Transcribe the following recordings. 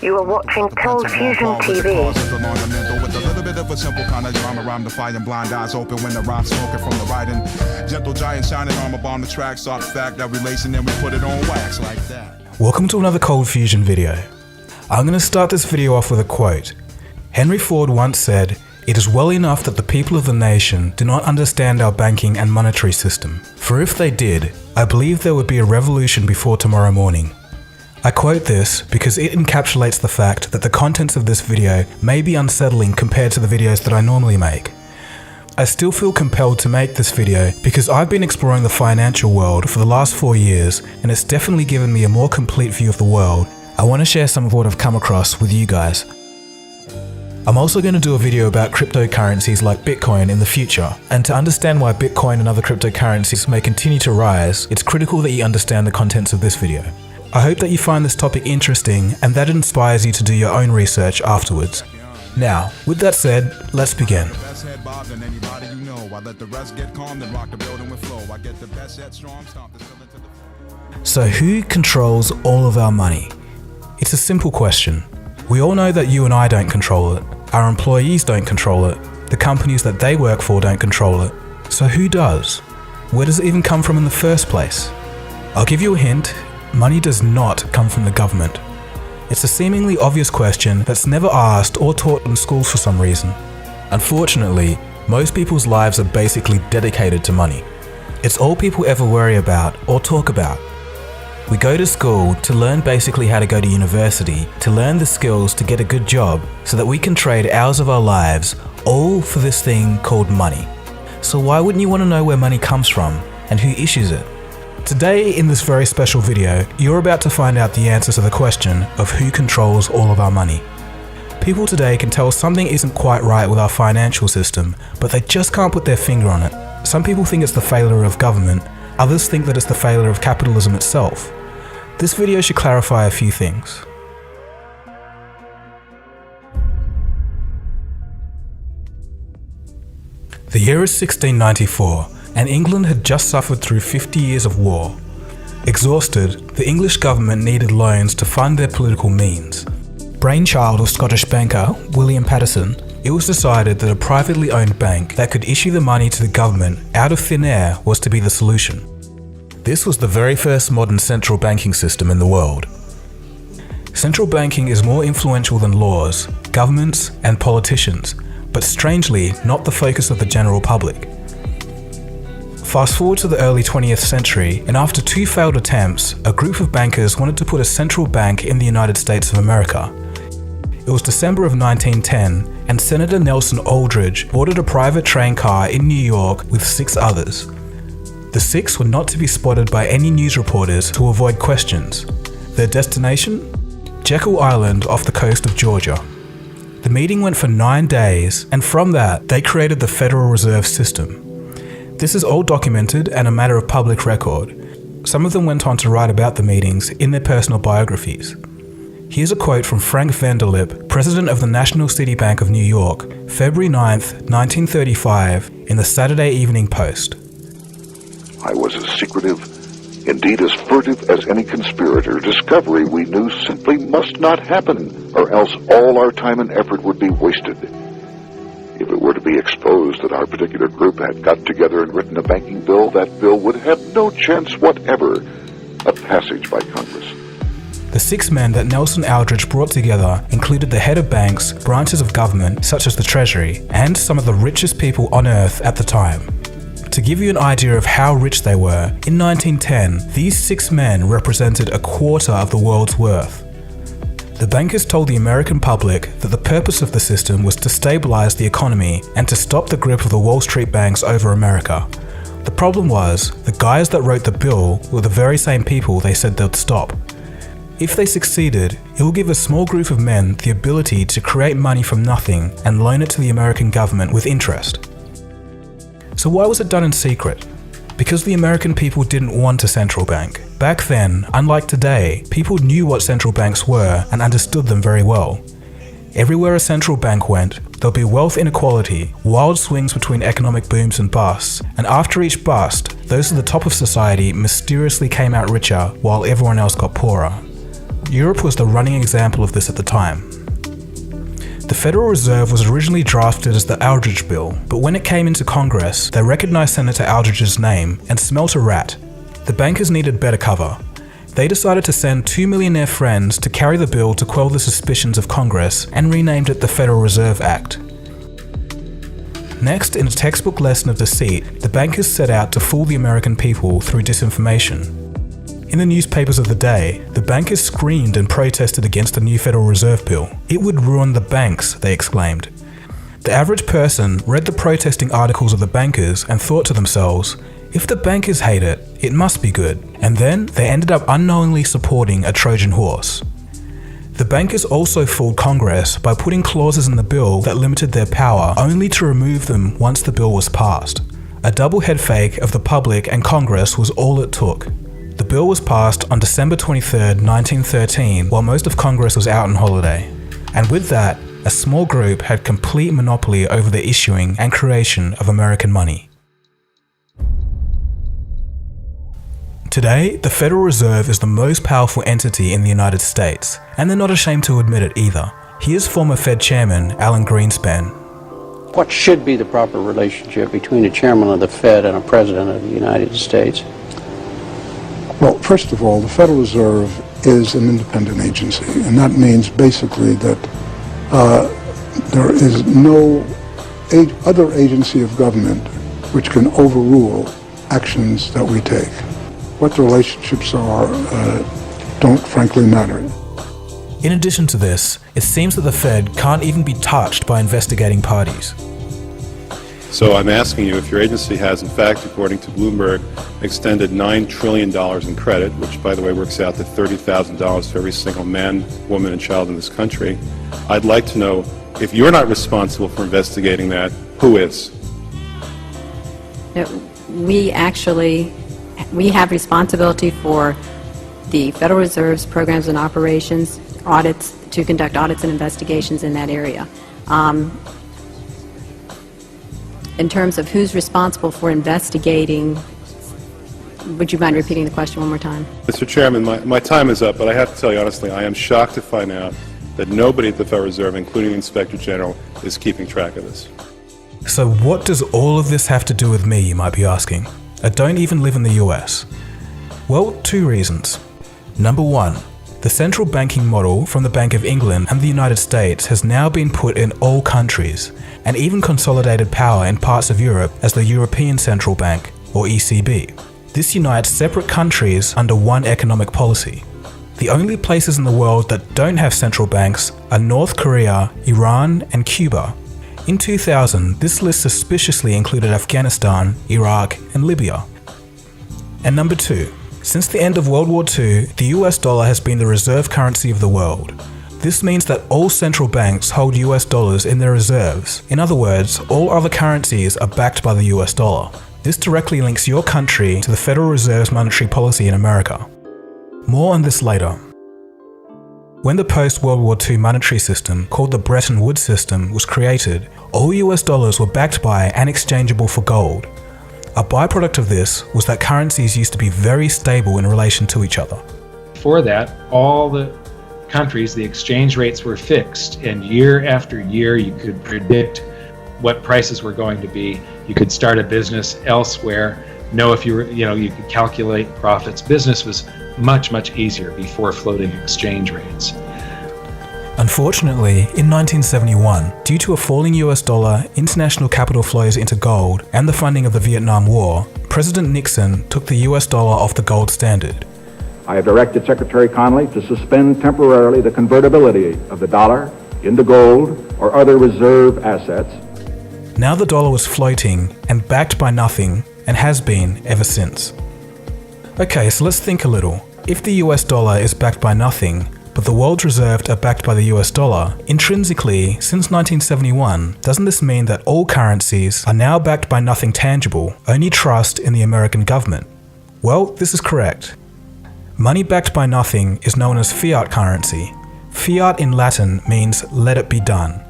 You are watching Cold Fusion TV. With a little bit of a simple kind of drama, rhyme defying blind eyes open when the rhyme's smoking from the writing. Gentle giant shining armor bomb the track, soft fact that relation, then we put it on wax like that. Welcome to another Cold Fusion video. I'm going to start this video off with a quote. Henry Ford once said, "It is well enough that the people of the nation do not understand our banking and monetary system. For if they did, I believe there would be a revolution before tomorrow morning." I quote this because it encapsulates the fact that the contents of this video may be unsettling compared to the videos that I normally make. I still feel compelled to make this video because I've been exploring the financial world for the last 4 years, and it's definitely given me a more complete view of the world. I want to share some of what I've come across with you guys. I'm also going to do a video about cryptocurrencies like Bitcoin in the future, and to understand why Bitcoin and other cryptocurrencies may continue to rise, it's critical that you understand the contents of this video. I hope that you find this topic interesting and that it inspires you to do your own research afterwards. Now, with that said, let's begin. So who controls all of our money? It's a simple question. We all know that you and I don't control it. Our employees don't control it. The companies that they work for don't control it. So who does? Where does it even come from in the first place? I'll give you a hint. Money does not come from the government. It's a seemingly obvious question that's never asked or taught in schools for some reason. Unfortunately, most people's lives are basically dedicated to money. It's all people ever worry about or talk about. We go to school to learn basically how to go to university, to learn the skills to get a good job so that we can trade hours of our lives, all for this thing called money. So why wouldn't you want to know where money comes from and who issues it? Today, in this very special video, you're about to find out the answer to the question of who controls all of our money. People today can tell something isn't quite right with our financial system, but they just can't put their finger on it. Some people think it's the failure of government, others think that it's the failure of capitalism itself. This video should clarify a few things. The year is 1694. And England had just suffered through 50 years of war. Exhausted, the English government needed loans to fund their political means. Brainchild of Scottish banker William Paterson, it was decided that a privately owned bank that could issue the money to the government out of thin air was to be the solution. This was the very first modern central banking system in the world. Central banking is more influential than laws, governments, and politicians, but strangely not the focus of the general public. Fast forward to the early 20th century, and after 2 failed attempts, a group of bankers wanted to put a central bank in the United States of America. It was December of 1910, and Senator Nelson Aldrich boarded a private train car in New York with 6 others. The 6 were not to be spotted by any news reporters to avoid questions. Their destination? Jekyll Island off the coast of Georgia. The meeting went for 9 days, and from that, they created the Federal Reserve System. This is all documented and a matter of public record. Some of them went on to write about the meetings in their personal biographies. Here's a quote from Frank Vanderlip, president of the National City Bank of New York, February 9th, 1935, in the Saturday Evening Post. "I was as secretive, indeed as furtive as any conspirator. Discovery, we knew, simply must not happen, or else all our time and effort would be wasted. If it were to be exposed that our particular group had got together and written a banking bill, that bill would have no chance whatever of passage by Congress." The 6 men that Nelson Aldrich brought together included the head of banks, branches of government such as the Treasury, and some of the richest people on earth at the time. To give you an idea of how rich they were, in 1910, these 6 men represented a quarter of the world's worth. The bankers told the American public that the purpose of the system was to stabilize the economy and to stop the grip of the Wall Street banks over America. The problem was, the guys that wrote the bill were the very same people they said they'd stop. If they succeeded, it will give a small group of men the ability to create money from nothing and loan it to the American government with interest. So why was it done in secret? Because the American people didn't want a central bank. Back then, unlike today, people knew what central banks were and understood them very well. Everywhere a central bank went, there'll be wealth inequality, wild swings between economic booms and busts, and after each bust, those at the top of society mysteriously came out richer while everyone else got poorer. Europe was the running example of this at the time. The Federal Reserve was originally drafted as the Aldrich Bill, but when it came into Congress, they recognized Senator Aldrich's name and smelt a rat. The bankers needed better cover. They decided to send two millionaire friends to carry the bill to quell the suspicions of Congress and renamed it the Federal Reserve Act. Next, in a textbook lesson of deceit, the bankers set out to fool the American people through disinformation. In the newspapers of the day, the bankers screamed and protested against the new Federal Reserve Bill. It would ruin the banks, they exclaimed. The average person read the protesting articles of the bankers and thought to themselves, if the bankers hate it, it must be good. And then they ended up unknowingly supporting a Trojan horse. The bankers also fooled Congress by putting clauses in the bill that limited their power only to remove them once the bill was passed. A double head fake of the public and Congress was all it took. The bill was passed on December 23, 1913, while most of Congress was out on holiday. And with that, a small group had complete monopoly over the issuing and creation of American money. Today, the Federal Reserve is the most powerful entity in the United States, and they're not ashamed to admit it either. Here's former Fed Chairman Alan Greenspan. What should be the proper relationship between a chairman of the Fed and a president of the United States? Well, first of all, the Federal Reserve is an independent agency, and that means basically that there is no other agency of government which can overrule actions that we take. What the relationships are don't frankly matter. In addition to this, it seems that the Fed can't even be touched by investigating parties. So I'm asking you if your agency has, in fact, according to Bloomberg, extended $9 trillion in credit, which, by the way, works out to $30,000 for every single man, woman, and child in this country. I'd like to know, if you're not responsible for investigating that, who is? We have responsibility for the Federal Reserve's programs and operations, audits, to conduct audits and investigations in that area. In terms of who's responsible for investigating, would you mind repeating the question one more time? Mr. Chairman, my time is up, but I have to tell you honestly, I am shocked to find out that nobody at the Federal Reserve, including the Inspector General, is keeping track of this. So what does all of this have to do with me, you might be asking? I don't even live in the US. Well, two reasons. Number one, the central banking model from the Bank of England and the United States has now been put in all countries, and even consolidated power in parts of Europe as the European Central Bank, or ECB. This unites separate countries under one economic policy. The only places in the world that don't have central banks are North Korea, Iran, and Cuba. In 2000, this list suspiciously included Afghanistan, Iraq, and Libya. And number two, since the end of World War II, the US dollar has been the reserve currency of the world. This means that all central banks hold US dollars in their reserves. In other words, all other currencies are backed by the US dollar. This directly links your country to the Federal Reserve's monetary policy in America. More on this later. When the post-World War II monetary system, called the Bretton Woods system, was created, all US dollars were backed by and exchangeable for gold. A byproduct of this was that currencies used to be very stable in relation to each other. Before that, all the countries, the exchange rates were fixed, and year after year you could predict what prices were going to be. You could start a business elsewhere, know if you could calculate profits. Business was much easier before floating exchange rates. Unfortunately, in 1971, due to a falling US dollar, international capital flows into gold, and the funding of the Vietnam War, President Nixon took the US dollar off the gold standard. I have directed Secretary Connally to suspend temporarily the convertibility of the dollar into gold or other reserve assets. Now the dollar was floating and backed by nothing, and has been ever since. Okay, so let's think a little. If the US dollar is backed by nothing, but the world's reserves are backed by the US dollar, intrinsically, since 1971, doesn't this mean that all currencies are now backed by nothing tangible, only trust in the American government? Well, this is correct. Money backed by nothing is known as fiat currency. Fiat in Latin means let it be done.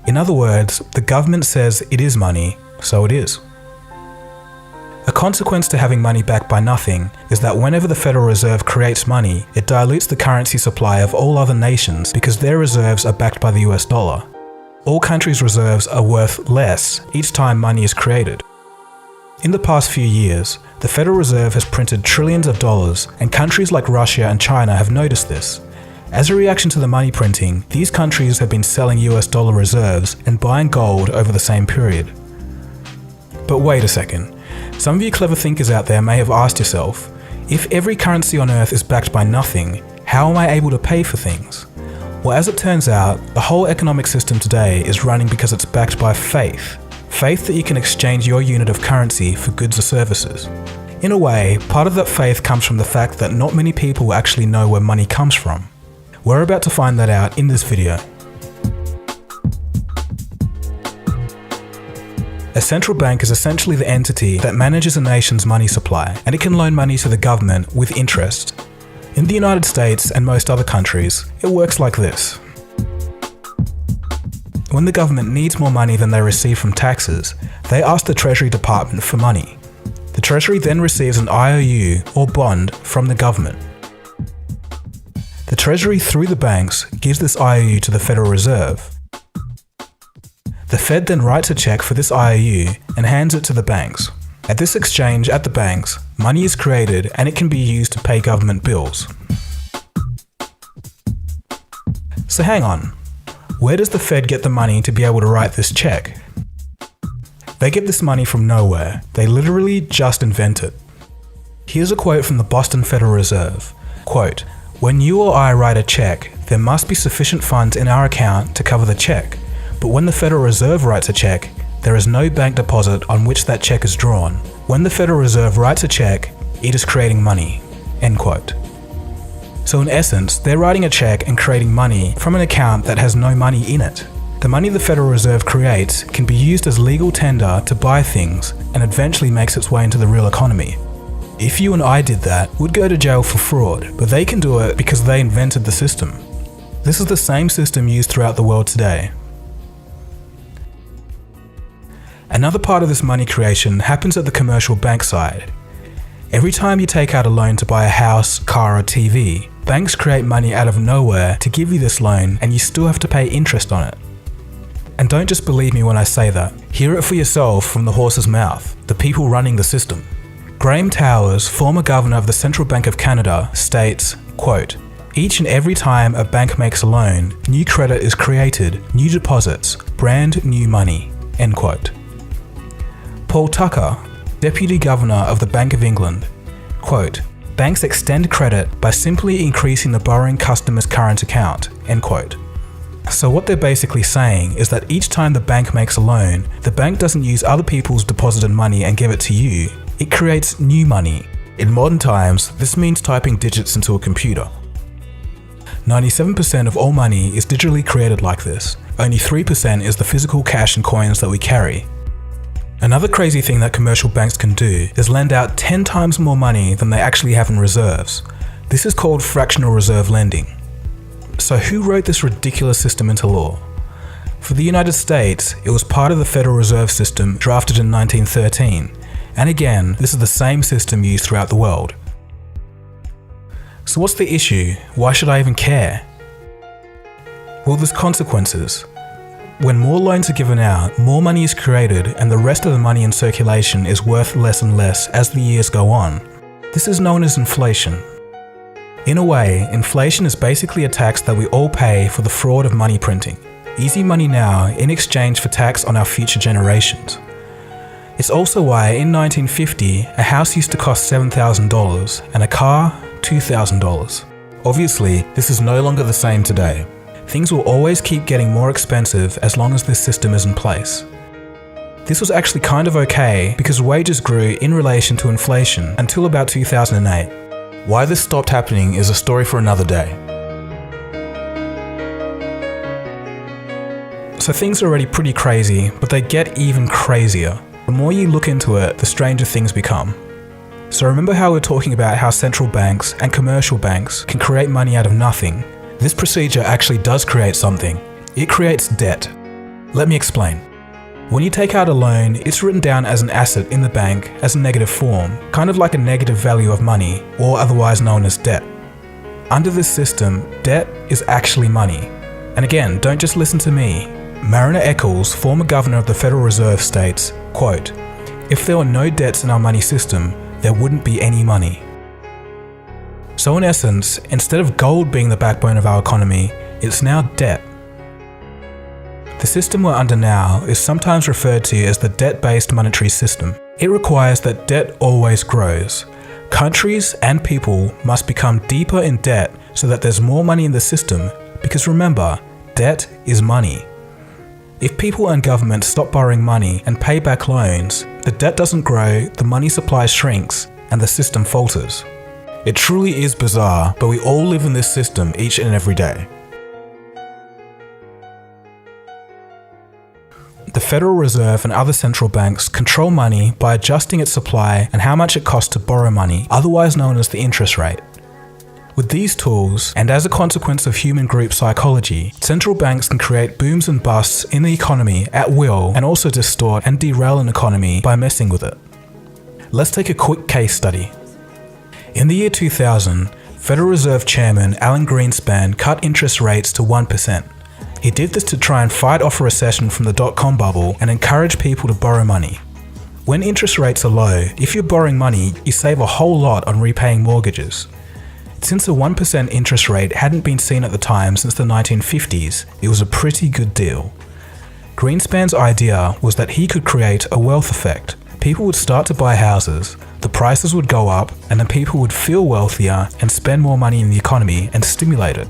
In other words, the government says it is money, so it is. A consequence to having money backed by nothing is that whenever the Federal Reserve creates money, it dilutes the currency supply of all other nations because their reserves are backed by the US dollar. All countries' reserves are worth less each time money is created. In the past few years, the Federal Reserve has printed trillions of dollars, and countries like Russia and China have noticed this. As a reaction to the money printing, these countries have been selling US dollar reserves and buying gold over the same period. But wait a second. Some of you clever thinkers out there may have asked yourself, if every currency on Earth is backed by nothing, how am I able to pay for things? Well, as it turns out, the whole economic system today is running because it's backed by faith. Faith that you can exchange your unit of currency for goods or services. In a way, part of that faith comes from the fact that not many people actually know where money comes from. We're about to find that out in this video. A central bank is essentially the entity that manages a nation's money supply, and it can loan money to the government with interest. In the United States and most other countries, it works like this. When the government needs more money than they receive from taxes, they ask the Treasury Department for money. The Treasury then receives an IOU or bond from the government. The Treasury, through the banks, gives this IOU to the Federal Reserve. The Fed then writes a check for this IOU and hands it to the banks. At this exchange at the banks, money is created and it can be used to pay government bills. So hang on, where does the Fed get the money to be able to write this check? They get this money from nowhere. They literally just invent it. Here's a quote from the Boston Federal Reserve. Quote, "When you or I write a check, there must be sufficient funds in our account to cover the check. But when the Federal Reserve writes a check, there is no bank deposit on which that check is drawn. When the Federal Reserve writes a check, it is creating money." End quote. So in essence, they're writing a check and creating money from an account that has no money in it. The money the Federal Reserve creates can be used as legal tender to buy things and eventually makes its way into the real economy. If you and I did that, we'd go to jail for fraud, but they can do it because they invented the system. This is the same system used throughout the world today. Another part of this money creation happens at the commercial bank side. Every time you take out a loan to buy a house, car, or TV, banks create money out of nowhere to give you this loan, and you still have to pay interest on it. And don't just believe me when I say that. Hear it for yourself from the horse's mouth, the people running the system. Graham Towers, former governor of the Central Bank of Canada, states, quote, "Each and every time a bank makes a loan, new credit is created, new deposits, brand new money." End quote. Paul Tucker, Deputy Governor of the Bank of England, quote, "Banks extend credit by simply increasing the borrowing customer's current account." End quote. So what they're basically saying is that each time the bank makes a loan, the bank doesn't use other people's deposited money and give it to you. It creates new money. In modern times, this means typing digits into a computer. 97% of all money is digitally created like this. Only 3% is the physical cash and coins that we carry. Another crazy thing that commercial banks can do is lend out 10 times more money than they actually have in reserves. This is called fractional reserve lending. So who wrote this ridiculous system into law? For the United States, it was part of the Federal Reserve System drafted in 1913. And again, this is the same system used throughout the world. So what's the issue? Why should I even care? Well, there's consequences. When more loans are given out, more money is created, and the rest of the money in circulation is worth less and less as the years go on. This is known as inflation. In a way, inflation is basically a tax that we all pay for the fraud of money printing. Easy money now in exchange for tax on our future generations. It's also why in 1950, a house used to cost $7,000 and a car, $2,000. Obviously, this is no longer the same today. Things will always keep getting more expensive as long as this system is in place. This was actually kind of okay because wages grew in relation to inflation until about 2008. Why this stopped happening is a story for another day. So things are already pretty crazy, but they get even crazier. The more you look into it, the stranger things become. So remember how we're talking about how central banks and commercial banks can create money out of nothing? This procedure actually does create something. It creates debt. Let me explain. When you take out a loan, it's written down as an asset in the bank as a negative form, kind of like a negative value of money, or otherwise known as debt. Under this system, debt is actually money. And again, don't just listen to me. Mariner Eccles, former governor of the Federal Reserve, states, quote, "If there were no debts in our money system, there wouldn't be any money." So in essence, instead of gold being the backbone of our economy, it's now debt. The system we're under now is sometimes referred to as the debt-based monetary system. It requires that debt always grows. Countries and people must become deeper in debt so that there's more money in the system, because remember, debt is money. If people and governments stop borrowing money and pay back loans, the debt doesn't grow, the money supply shrinks, and the system falters. It truly is bizarre, but we all live in this system each and every day. The Federal Reserve and other central banks control money by adjusting its supply and how much it costs to borrow money, otherwise known as the interest rate. With these tools, and as a consequence of human group psychology, central banks can create booms and busts in the economy at will and also distort and derail an economy by messing with it. Let's take a quick case study. In the year 2000, Federal Reserve Chairman Alan Greenspan cut interest rates to 1%. He did this to try and fight off a recession from the dot-com bubble and encourage people to borrow money. When interest rates are low, if you're borrowing money, you save a whole lot on repaying mortgages. Since a 1% interest rate hadn't been seen at the time since the 1950s, it was a pretty good deal. Greenspan's idea was that he could create a wealth effect. People would start to buy houses, the prices would go up, and then people would feel wealthier and spend more money in the economy and stimulate it.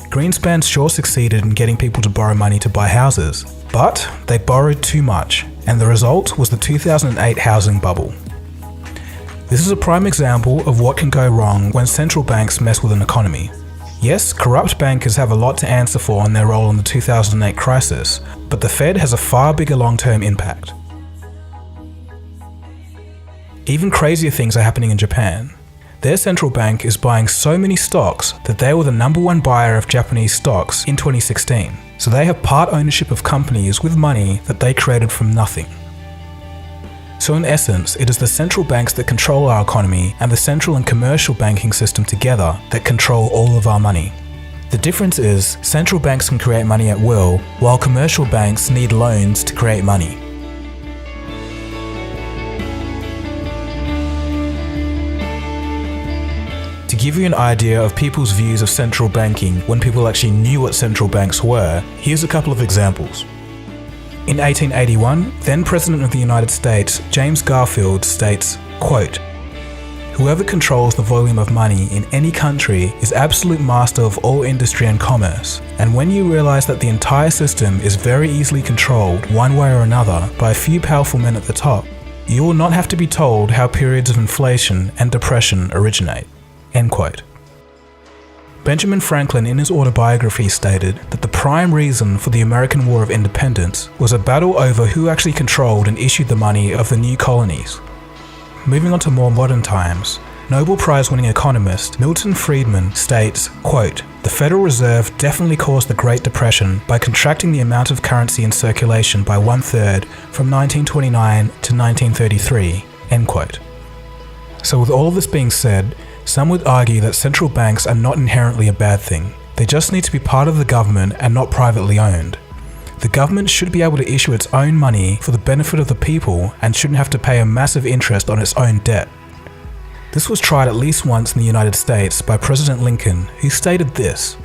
Greenspan sure succeeded in getting people to borrow money to buy houses, but they borrowed too much, and the result was the 2008 housing bubble. This is a prime example of what can go wrong when central banks mess with an economy. Yes, corrupt bankers have a lot to answer for in their role in the 2008 crisis, but the Fed has a far bigger long-term impact. Even crazier things are happening in Japan. Their central bank is buying so many stocks that they were the #1 buyer of Japanese stocks in 2016. So they have part ownership of companies with money that they created from nothing. So in essence, it is the central banks that control our economy and the central and commercial banking system together that control all of our money. The difference is, central banks can create money at will, while commercial banks need loans to create money. To give you an idea of people's views of central banking when people actually knew what central banks were, here's a couple of examples. In 1881, then President of the United States, James Garfield, states, quote, "Whoever controls the volume of money in any country is absolute master of all industry and commerce, and when you realize that the entire system is very easily controlled one way or another by a few powerful men at the top, you will not have to be told how periods of inflation and depression originate." End quote. Benjamin Franklin in his autobiography stated that the prime reason for the American War of Independence was a battle over who actually controlled and issued the money of the new colonies. Moving on to more modern times, Nobel Prize-winning economist Milton Friedman states, quote, "The Federal Reserve definitely caused the Great Depression by contracting the amount of currency in circulation by 1/3 from 1929 to 1933, end quote. So with all of this being said, some would argue that central banks are not inherently a bad thing. They just need to be part of the government and not privately owned. The government should be able to issue its own money for the benefit of the people and shouldn't have to pay a massive interest on its own debt. This was tried at least once in the United States by President Lincoln, who stated this,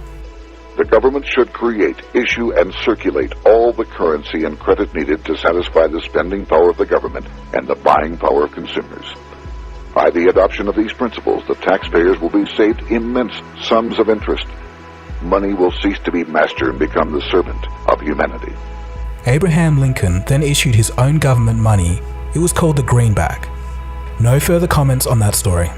"The government should create, issue, and circulate all the currency and credit needed to satisfy the spending power of the government and the buying power of consumers. By the adoption of these principles, the taxpayers will be saved immense sums of interest. Money will cease to be master and become the servant of humanity." Abraham Lincoln then issued his own government money. It was called the greenback. No further comments on that story.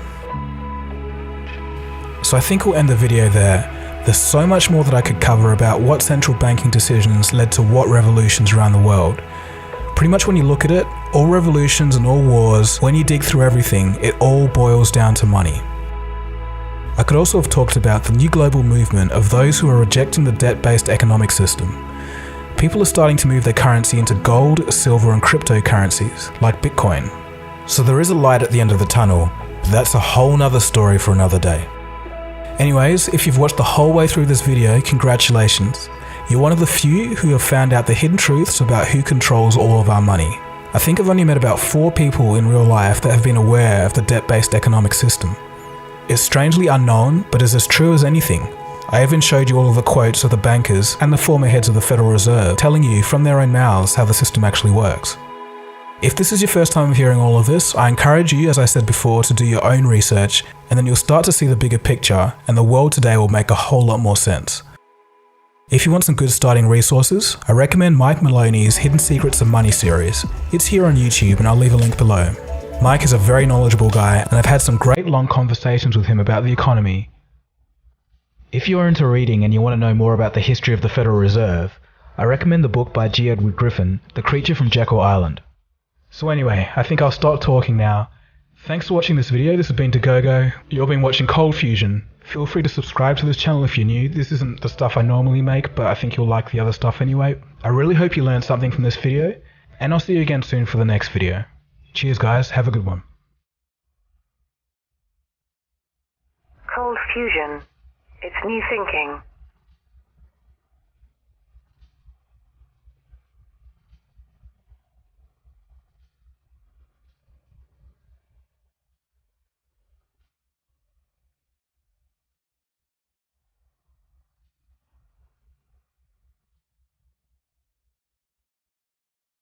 So I think we'll end the video there. There's so much more that I could cover about what central banking decisions led to what revolutions around the world. Pretty much when you look at it, all revolutions and all wars, when you dig through everything, it all boils down to money. I could also have talked about the new global movement of those who are rejecting the debt-based economic system. people are starting to move their currency into gold, silver and cryptocurrencies, like Bitcoin. So there is a light at the end of the tunnel, but that's a whole nother story for another day. Anyways, if you've watched the whole way through this video, congratulations. You're one of the few who have found out the hidden truths about who controls all of our money. I think I've only met about 4 people in real life that have been aware of the debt-based economic system. It's strangely unknown, but is as true as anything. I even showed you all of the quotes of the bankers and the former heads of the Federal Reserve telling you from their own mouths how the system actually works. If this is your first time hearing all of this, I encourage you, as I said before, to do your own research, and then you'll start to see the bigger picture, and the world today will make a whole lot more sense. If you want some good starting resources, I recommend Mike Maloney's Hidden Secrets of Money series. It's here on YouTube and I'll leave a link below. Mike is a very knowledgeable guy and I've had some great long conversations with him about the economy. If you are into reading and you want to know more about the history of the Federal Reserve, I recommend the book by G. Edward Griffin, The Creature from Jekyll Island. So anyway, I think I'll stop talking now. Thanks for watching this video. This has been Dagogo. You've been watching Cold Fusion. Feel free to subscribe to this channel if you're new. This isn't the stuff I normally make, but I think you'll like the other stuff anyway. I really hope you learned something from this video, and I'll see you again soon for the next video. Cheers guys, have a good one. Cold Fusion. It's new thinking.